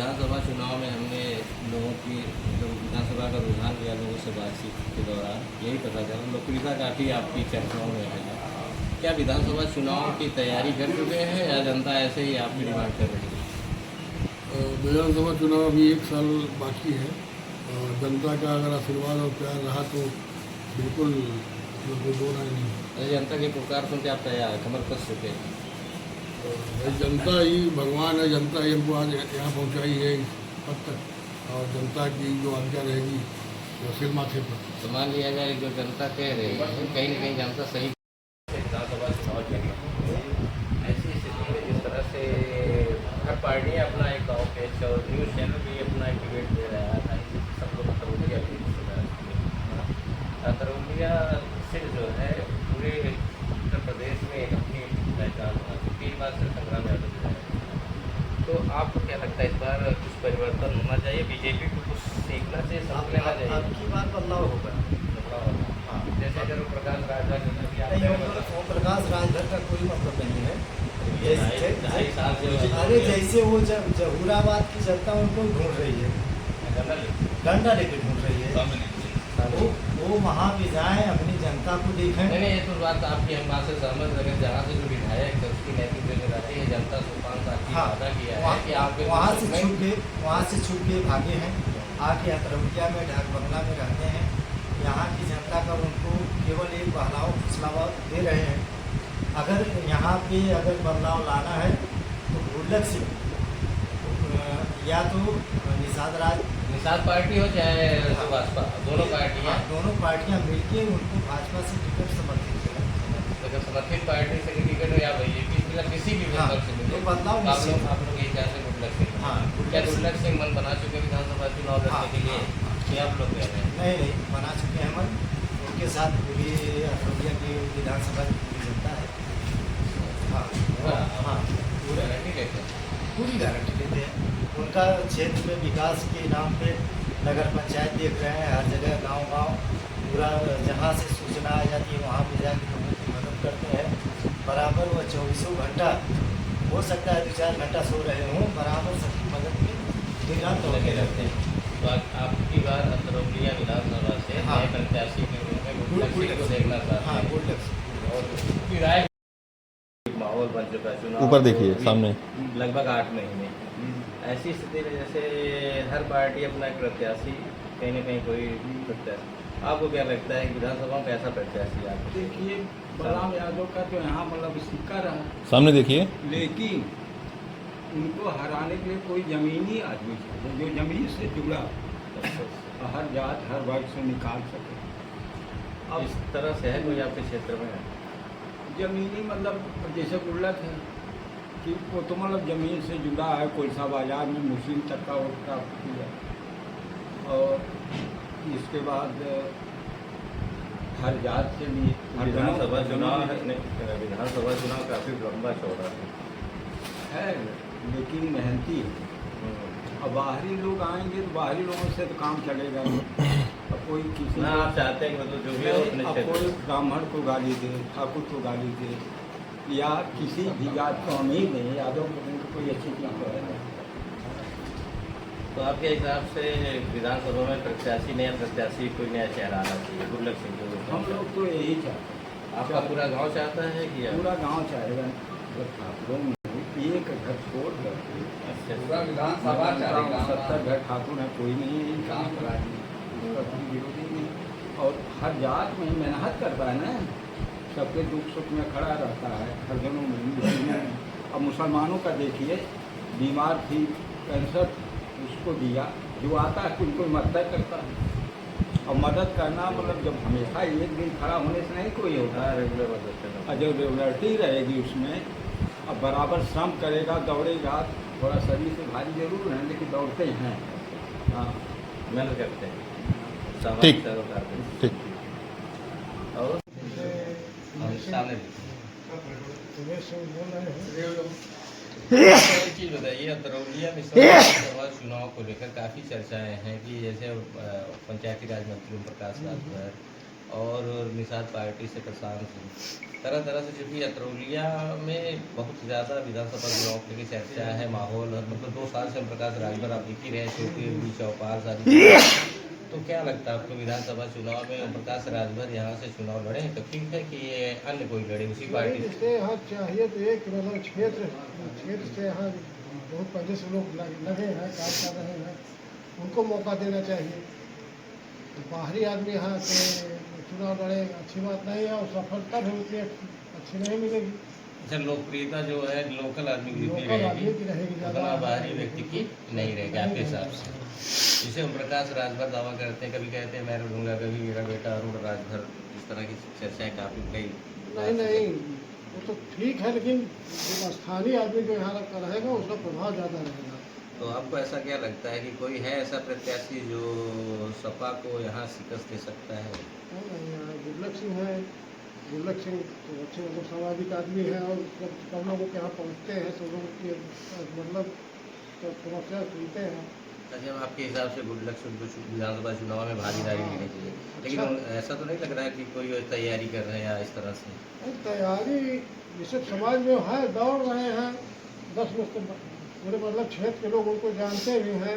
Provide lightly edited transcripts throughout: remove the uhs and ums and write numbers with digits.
विधानसभा चुनाव में हमने लोगों की विधानसभा का रुझान लिया, लोगों से बातचीत के दौरान यही पता चला लोकप्रियता काफ़ी आपकी चर्चाओं में है। क्या विधानसभा चुनाव की तैयारी कर चुके हैं या जनता ऐसे ही आपकी डिमांड कर रही है? विधानसभा चुनाव अभी 1 साल बाकी है और जनता का अगर आशीर्वाद और प्यार रहा तो बिल्कुल कोई दो राय नहीं। जनता के पुकार सुन के आप तैयार कमर कस चुके हैं? भाई जनता ही भगवान है, जनता ही हमको आज यहाँ पहुँचाई है इस पद तक और जनता की जो आज्ञा रहेगी वो सिर माथे पर। तो मान लिया जाए जो जनता कह रही है कहीं न कहीं जनता सही विधानसभा चुनाव के लिए ऐसी स्थिति में जिस तरह से हर पार्टी अपना एक पेज और न्यूज़ चैनल भी अपना एक डिबेट दे रहा है, सब लोग तरवलिया से जो है पूरे उत्तर प्रदेश में अपनी पहचान 3 बार से संग्राम यादव है। तो आपको क्या लगता है इस बार कुछ परिवर्तन होना चाहिए, बीजेपी को कुछ सीखना चाहिए, समझ लेना चाहिए? आपकी बार बदलाव होगा। हाँ, जैसे जरूर प्रकाश राजभर ओम प्रकाश राजभर का कोई मतलब नहीं है। ढाई साल से अरे जैसे वो जहूराबाद की जनता उनको ढूंढ रही है, डंडा लेके ढूंढ रही है, वो वहाँ भी जाएँ, अपनी जनता को देखें। नहीं, ये तो बात आपकी हम बात से सहमत लगे। जहाँ से जो विधायक है उसकी नैतिक जिम्मेदारी है, जनता से 5 साल की वादा किया है कि आप वहाँ से छुप के भागे हैं, आके तरवलिया में ढाक बंगला में रहते हैं। यहाँ की जनता का उनको केवल एक बहलाव फुसलावा दे रहे हैं। अगर यहाँ पे अगर बदलाव लाना है तो गुल्लक से या तो निषाद पार्टी हो चाहे भाजपा, दोनों पार्टियाँ दोनों पार्टियाँ मिलके उनको भाजपा से टिकट समर्थित करें। अगर समर्थित पार्टी से टिकट हो या बीजेपी किसी भी विकल्प से मिले बदलाव आप लोग ये चाहते गुल्लक सिंह। हाँ, क्या गुल्लक सिंह मन बना चुके विधानसभा चुनाव लड़ने के लिए कि आप लोग कह रहे हैं? नहीं बना चुके हैं मन। उनके साथ पूरी अररिया की विधानसभा की जनता है। हाँ पूरा गारंटी लेते हैं, पूरी गारंटी लेते हैं। उनका क्षेत्र में विकास के नाम पे नगर पंचायत देख रहे हैं, हर जगह गांव पूरा जहाँ से सूचना आ जाती है वहाँ पे जाकर लोगों की मदद करते हैं। बराबर वह 24 घंटा, हो सकता है 2-4 घंटा सो रहे हों, बराबर सबकी मदद में दिन रात लगे रहते हैं। तो आपकी बार तरवलिया विधानसभा से नए प्रत्याशी के रूप में गुल्लक सिंह को देखना चाहते हैं। गुल्लक सिंह और उसकी राय माहौल बन चुका है चुनाव ऊपर देखिए सामने लगभग 8 महीने। ऐसी स्थिति में जैसे हर पार्टी अपना एक प्रत्याशी, कहीं ना कहीं कोई प्रत्याशी, आपको क्या लगता है कि विधानसभा में कैसा प्रत्याशी आप देखिए? बलराम यादव का तो यहाँ मतलब सिक्का रहा, सामने देखिए, लेकिन उनको हराने के लिए कोई ज़मीनी आदमी चाहिए जो ज़मीन से जुड़ा, हर जात हर वर्ग से निकाल सके। अब इस तरह से है कोई आपके क्षेत्र में? ज़मीनी मतलब जैसे गुल्लक है कि वो तो मतलब ज़मीन से जुड़ा है, कोलसा बाजार में मुस्लिम तक का वोट प्राप्त किया, और इसके बाद हर जात से भी विधानसभा चुनाव काफ़ी लंबा चौड़ा है, लेकिन मेहनती है। अब बाहरी लोग आएंगे तो बाहरी लोगों से तो काम चलेगा नहीं। अब कोई किसी ना आप चाहते हैं मतलब जो भी हो अपने अब क्षेत्र कोई ब्राह्मण को गाली दे, ठाकुर को गाली दे, या किसी भी जात को अमीर नहीं, यादव को कोई अच्छी चीज़ तो है नहीं। तो आपके हिसाब से विधानसभा में प्रत्याशी नया प्रत्याशी कोई नया चेहरा आना चाहिए गुल्लक सिंह को? हम लोग तो यही चाहते हैं। आपका पूरा गांव चाहता है कि पूरा गांव चाहेगा, मतलब ठाकुरों में एक घर छोड़ करके अच्छा विधानसभा 70 घर ठाकुर है, कोई नहीं है इन काम करा उसका कोई विरोधी नहीं, और हर जात में मेहनत करता है ना, सबके दुख सुख में खड़ा रहता है, हरजनों में। अब मुसलमानों का देखिए, बीमार थी, कैंसर उसको दिया, जो आता है उनको मदद करता है। और मदद करना मतलब जब हमेशा एक दिन खड़ा होने से नहीं कोई होता है, रेगुलर मदद करना। और जब रेगुलरिटी रहेगी उसमें, अब बराबर श्रम करेगा, दौड़ेगा, थोड़ा शरीर से भारी जरूर है लेकिन दौड़ते हैं। हाँ, मेहनत करते हैं, ठीक। ठीक। और सामने एक चीज़ बताइए, तरवलिया में विधानसभा चुनाव को लेकर काफ़ी चर्चाएं हैं कि जैसे पंचायती राज मंत्री ओम प्रकाश राजभर और निषाद पार्टी से प्रशांत सिंह। तरह तरह से चूँकि अतरौलिया में बहुत ज़्यादा विधानसभा चुनाव की चर्चा है, माहौल मतलब 2 साल से हम प्रकाश राजभर आप दिख ही रहे, छोटे भी चौपाल सारी। तो क्या लगता है आपको विधानसभा चुनाव में ओम प्रकाश राजभर यहाँ से चुनाव लड़े हैं तो ठीक है कि ये अन्य कोई लड़े उसी पार्टी से? इससे यहाँ चाहिए तो एक मतलब क्षेत्र से यहाँ बहुत पहले से लोग लगे हैं, काम कर रहे हैं, उनको मौका देना चाहिए। तो बाहरी आदमी यहाँ से चुनाव लड़े अच्छी बात नहीं है और सफलता भी उतनी अच्छी नहीं मिलेगी। अच्छा, लोकप्रियता जो है लोकल आदमी की लोकल आदमी की रहेगी उतना ज़्यादा, बाहरी व्यक्ति की नहीं रहेगी आपके हिसाब से। जिसे ओम प्रकाश राजभर दावा करते हैं, कभी कहते हैं मैं लड़ूंगा, कभी मेरा बेटा अरुण राजभर, इस तरह की चर्चाएं काफ़ी कई। नहीं वो तो ठीक है, लेकिन जो स्थानीय आदमी जो यहाँ का रहेगा उसका प्रभाव ज़्यादा रहेगा। तो आपको ऐसा क्या लगता है कि कोई है ऐसा प्रत्याशी जो सपा को यहाँ शिकस्त दे सकता है? यहाँ गुरलक सिंह है, गुरलक सिंह तो अच्छे मतलब सामाजिक आदमी है और सब लोगों के यहाँ पहुँचते हैं, सब लोगों की मतलब समस्या सुनते हैं। जब आपके हिसाब से गुरलक सिंह को विधानसभा चुनाव में भागीदारी लेनी चाहिए, लेकिन ऐसा तो नहीं लग रहा है कि कोई तैयारी कर रहे हैं या इस तरह से? तैयारी जैसे समाज में है, दौड़ रहे हैं 10 पूरे मतलब क्षेत्र के लोग उनको जानते भी हैं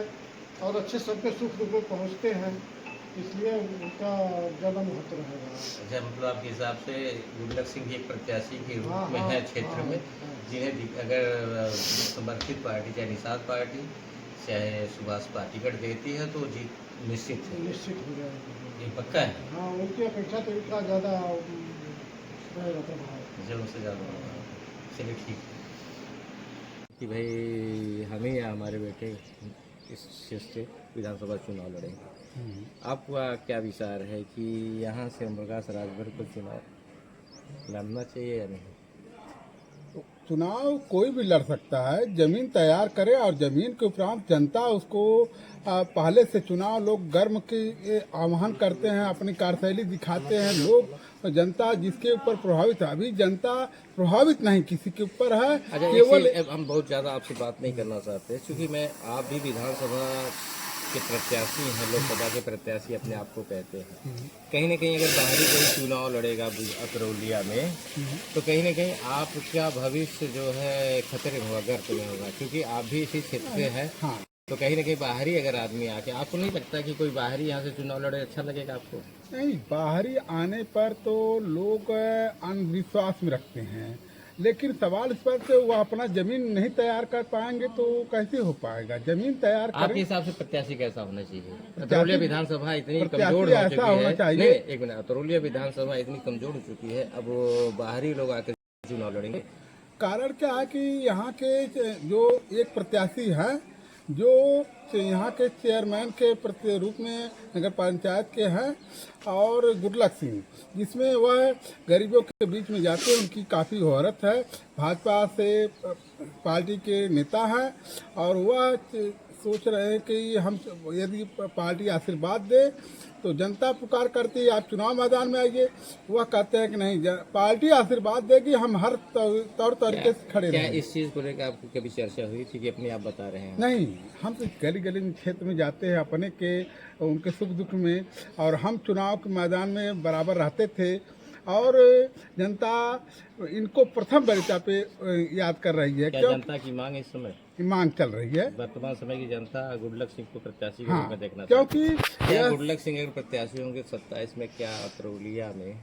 और अच्छे सबके सुख दुख में पहुँचते हैं, इसलिए उनका ज़्यादा महत्व रहेगा। अच्छा, मतलब आपके हिसाब से गुरलक सिंह एक प्रत्याशी के रूप में है क्षेत्र में, जिन्हें अगर समर्थित पार्टी चाहे निषाद पार्टी चाहे सुभाष पार्टी टिकट देती है तो जीत निश्चित है? निश्चित हो जाएगी, ये पक्का है? हाँ उनकी अपेक्षा तो इनका ज़्यादा प्रभाव। जब से ज़्यादा चलिए ठीक है कि भाई हमें या हमारे बेटे इस क्षेत्र से विधानसभा चुनाव लड़ेंगे। आपका क्या विचार है कि यहाँ से ओम प्रकाश राजभर को चुनाव लड़ना चाहिए या नहीं? चुनाव कोई भी लड़ सकता है, जमीन तैयार करे और जमीन के उपरांत जनता उसको पहले से चुनाव लोग गर्म के आह्वान करते हैं, अपनी कार्यशैली दिखाते हैं, लोग जनता जिसके ऊपर प्रभावित है। अभी जनता प्रभावित नहीं किसी के ऊपर है, केवल हम बहुत ज़्यादा आपसे बात नहीं करना चाहते क्योंकि मैं आप भी विधानसभा के प्रत्याशी हैं, लोकसभा के प्रत्याशी अपने आप को कहते हैं। कहीं ना कहीं अगर बाहरी कोई चुनाव लड़ेगा अतरौलिया में तो कहीं ना कहीं आपका भविष्य जो है खतरे में होगा, गर्त में होगा, क्योंकि आप भी इसी क्षेत्र से हैं। हाँ, तो कहीं ना कहीं बाहरी अगर आदमी आके, आपको नहीं लगता कि कोई बाहरी यहाँ से चुनाव लड़े अच्छा लगेगा आपको? नहीं, बाहरी आने पर तो लोग अंधविश्वास में रखते हैं, लेकिन सवाल इस पर से वो अपना जमीन नहीं तैयार कर पाएंगे तो कैसे हो पाएगा? जमीन तैयार आपके करें। हिसाब से प्रत्याशी कैसा होना चाहिए? अतरौलिया विधानसभा इतनी प्रत्याशी कमजोर हो ऐसा चुकी होना है, चाहिए। नहीं एक मिनट, अतरौलिया विधानसभा इतनी कमजोर हो चुकी है, अब वो बाहरी लोग आकर चुनाव लड़ेंगे। कारण क्या है कि यहाँ के जो एक प्रत्याशी है जो यहाँ के चेयरमैन के रूप में नगर पंचायत के हैं और गुरलक सिंह, जिसमें वह गरीबों के बीच में जाते हैं, उनकी काफ़ी शोहरत है, भाजपा से पार्टी के नेता हैं और वह सोच रहे हैं कि हम यदि पार्टी आशीर्वाद दे तो जनता पुकार करती है आप चुनाव मैदान में आइए, वह कहते हैं कि नहीं पार्टी आशीर्वाद देगी, हम हर तौर तरीके से खड़े क्या रहेंगे। इस चीज़ को लेकर आपकी कभी चर्चा हुई थी कि अपने आप बता रहे हैं? नहीं, हम तो गली गली में क्षेत्र में जाते हैं अपने के उनके सुख दुख में, और हम चुनाव के मैदान में बराबर रहते थे और जनता इनको प्रथम वरीयता पे याद कर रही है। क्या क्यों? जनता की मांग इस समय मांग चल रही है वर्तमान समय की जनता गुरलक सिंह को प्रत्याशी के हाँ, रूप में देखना क्योंकि क्या यह- गुरलक सिंह अगर प्रत्याशी होंगे 27 में, क्या अतरौलिया में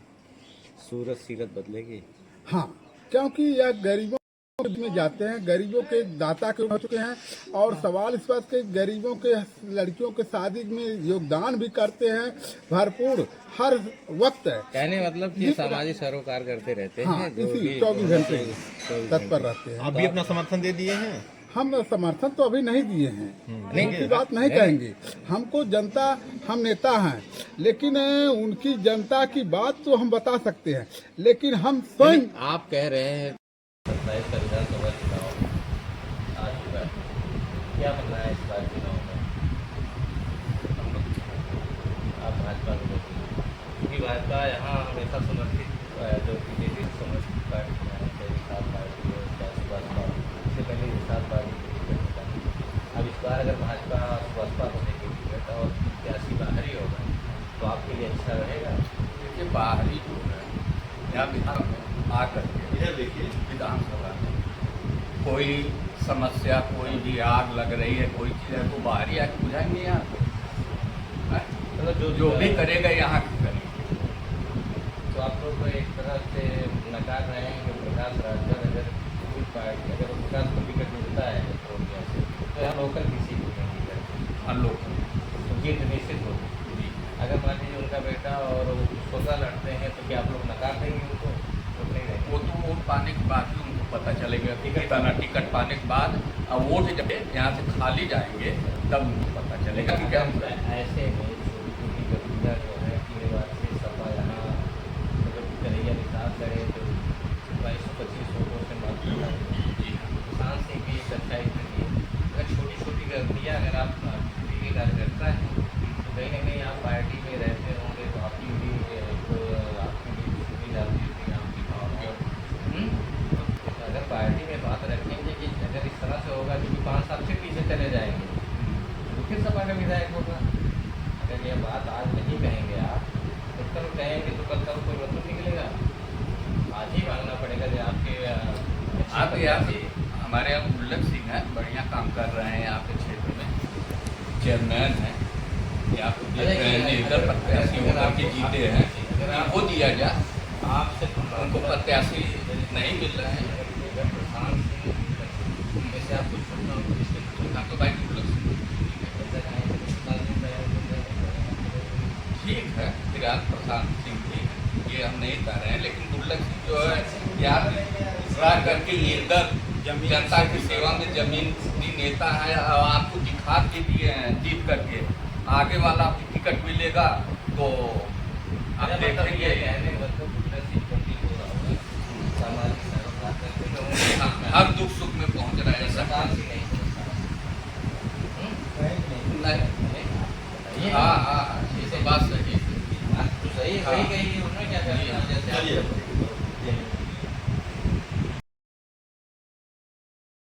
सूरत सीरत बदलेगी? हाँ, क्योंकि यह गरीबों में जाते हैं, गरीबों के दाता के हो चुके हैं और सवाल इस बात के गरीबों के लड़कियों के शादी में योगदान भी करते हैं भरपूर हर वक्त है। कहने मतलब कि सामाजिक सरोकार करते रहते हाँ, हैं, जो इसी भी 24 घंटे 24 तत्पर रहते हैं। आप भी अपना समर्थन दे दिए हैं? हम समर्थन तो अभी नहीं दिए हैं, उनकी बात नहीं कहेंगे, हमको जनता, हम नेता हैं, लेकिन उनकी जनता की बात तो हम बता सकते हैं, लेकिन हम स्वयं आप कह रहे हैं 27 का विधानसभा चुनाव आ चुका है, क्या बनना है इस बार चुनाव में? आप भाजपा को देखिए, क्योंकि भाजपा यहाँ हमेशा समर्थित जो बीजेपी समर्थित पार्टी है, चाहे निषाद पार्टी हो चाहे सुभाष पार्टी, इससे पहले निषाद पार्टी की टिकट निकाली। अब इस बार अगर भाजपा बसपा को देगी टिकट और प्रत्याशी बाहरी होगा तो आपके लिए अच्छा रहेगा? देखिए बाहरी जो है यहाँ विधान में आकर के विधानसभा में कोई समस्या, कोई भी आग लग रही है, कोई चीज़ है, तो बाहरी आके बुझाएंगे यहाँ पे। मतलब जो भी करेगा यहाँ की करेंगे। तो आप लोग एक तरह से नकार रहे हैं कि प्रकाश राजभर अगर कोई पार्टी अगर प्रकाश को टिकट मिलता है पूर्णिया से तो यहाँ लोकल किसी को नहीं करते, हम लोग तो जीत निश्चित होगी। अगर मान लीजिए उनका बेटा और वो स्वतः लड़ते हैं तो क्या आप लोग नकार देंगे उनको? तो नहीं रहेंगे। वो तो वोट पाने के बाद ही उनको पता चलेगा, टिकट पाने के बाद अब वोट जब यहाँ से खाली जाएंगे तब उनको पता चलेगा कि क्या होता है। ऐसे में छोटी छोटी गतिविधियाँ जो है कि बात से सपा यहाँ मतलब कन्हैया विकास करे तो 22-25 वोटों से मत किसान से भी एक अच्छा स्थिति है। अगर छोटी छोटी गलतियाँ अगर आप पार्टी के कार्यकर्ता हैं तो कहीं ना कहीं आप पार्टी में रहते होंगे तो आपकी भी स्थिति डालती होगी आपकी भावना। अगर पार्टी में बात रखेंगे कि अगर इस तरह से होगा कि 5 साल से पीछे चले जाएंगे तो फिर सपा का विधायक होगा। अगर ये बात आज नहीं कहेंगे आप तो कल कहेंगे तो कल कोई मतलब निकलेगा। आज ही मानना पड़ेगा कि आप यहाँ से हमारे यहाँ गुल्लक सिंह हैं, बढ़िया काम कर रहे हैं यहाँ के क्षेत्र में, चेयरमैन हैं। यहाँ पे देख रहे हैं निर्दल प्रत्याशी होकर के जीते हैं, वो दिया जाए। आपसे उनको प्रत्याशी नहीं मिल रहे हैं। प्रशांत सिंह जैसे आप कुछ हम तो भाई गुल्लक सिंह ठीक है, फिलहाल प्रशांत सिंह ठीक है, ये हम नहीं कह रहे हैं, लेकिन गुल्लक सिंह जो है यार ट्राई करके निर्दल जनता की सेवा में जमीन नेता है और आपको दिखा के दिए हैं जीत करके। आगे वाला आपको टिकट मिलेगा तो आप देखेंगे हर दुख सुख में पहुंच रहा है ऐसा नहीं। हाँ हाँ, ये तो बात सही है। सही वही कही उन्होंने क्या करना जैसे